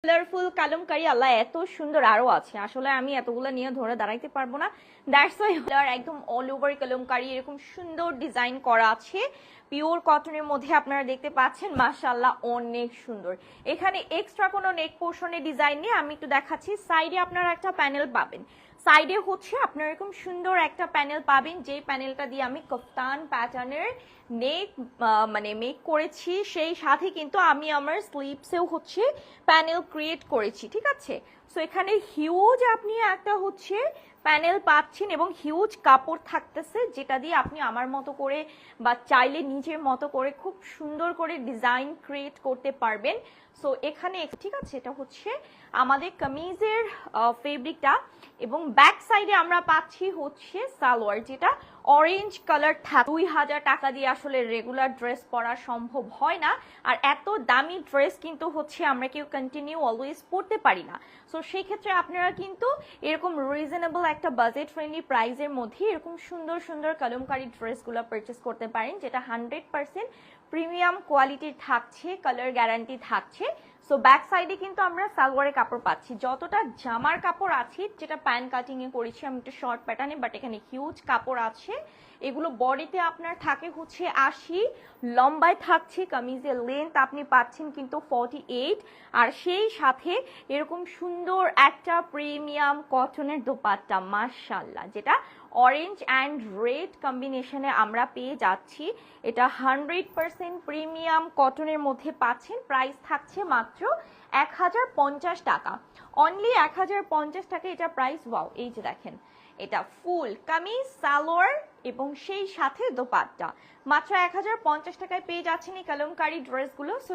Colourful Kalamkari আল্লাহ এত সুন্দর আরো আছে, আসলে আমি এতগুলো নিয়ে ধরে দাঁড়াইতে পারবো না। দ্যাটস ওয়াই একদম অল ওভার কালামকারী এরকম সুন্দর ডিজাইন করা আছে পিওর কটনের মধ্যে। আপনারা দেখতে পাচ্ছেন মাশাআল্লাহ অনেক সুন্দর। এখানে এক্সট্রা কোনো নেক পোর্শনে ডিজাইন নেই, আমি একটু দেখাচ্ছি। সাইডে আপনারা একটা প্যানেল পাবেন, সাইডে হচ্ছে আপনার এরকম সুন্দর একটা প্যানেল পাবেন, যে প্যানেলটা দিয়ে আমি কফতান প্যাটার্নের নেক মানে মেক করেছি, সেই সাথে কিন্তু আমি আমার স্লিভসেও হচ্ছে প্যানেল ক্রিয়েট করেছি, ঠিক আছে। সো এখানে হিউজ আপনি একটা হচ্ছে প্যানেল পাচ্ছেন এবং হিউজ কাপড় থাকতেছে, যেটা দিয়ে আপনি আমার মতো করে বা চাইলে নিজের মতো করে খুব সুন্দর করে ডিজাইন ক্রিয়েট করতে পারবেন। সো এখানে ঠিক আছে, এটা হচ্ছে আমাদের কামিজের ফেব্রিকটা এবং ব্যাক সাইডে আমরা পাচ্ছি হচ্ছে সালোয়ার, যেটা অরেঞ্জ কালার থাকে। 2000 টাকা দিয়ে আসলে রেগুলার ড্রেস পরা সম্ভব হয় না, আর এত দামি ড্রেস কিন্তু হচ্ছে আমরা কেউ কন্টিনিউ অলওয়েজ পরতে পারি না। সো সেই ক্ষেত্রে আপনারা কিন্তু এরকম রিজনেবল একটা বাজেট ফ্রেন্ডলি প্রাইসের মধ্যে এরকম সুন্দর সুন্দর কলমকারী ড্রেসগুলো পারচেস করতে পারেন, যেটা 100% প্রিমিয়াম কোয়ালিটির থাকছে, কালার গ্যারান্টি থাকছে। সো ব্যাক সাইডে কিন্তু আমরা সালোয়ারের কাপড় পাচ্ছি, যতটা জামার কাপড় আছে, যেটা প্যান্ট কাটিং এ করেছি আমি একটু শর্ট প্যাটার্নে, বাট এখানে হিউজ কাপড় আছে। এগুলো বডিতে আপনার থাকে হচ্ছে 80, লম্বায় থাকছে কামিজের লেন্থ আপনি পাচ্ছেন কিন্তু 48, আর সেই সাথে এরকম সুন্দর একটা প্রিমিয়াম কটনের দোপাট্টা মাশাআল্লাহ, যেটা অরেঞ্জ অ্যান্ড রেড কম্বিনেশনে আমরা পেয়ে যাচ্ছি। এটা 100% প্রিমিয়াম কটনের মধ্যে পাচ্ছেন। প্রাইস থাকছে মাত্র 1050 টাকা, অনলি 1050 টাকা এটা প্রাইস। ওয়াও, এই যে দেখেন, এটা ফুল কামিজ সালোয়ার এবং সেই সাথে দোপাট্টা, মাত্র 1050 টাকায় পেয়ে যাচ্ছেন এই কলমকারী ড্রেসগুলো। সো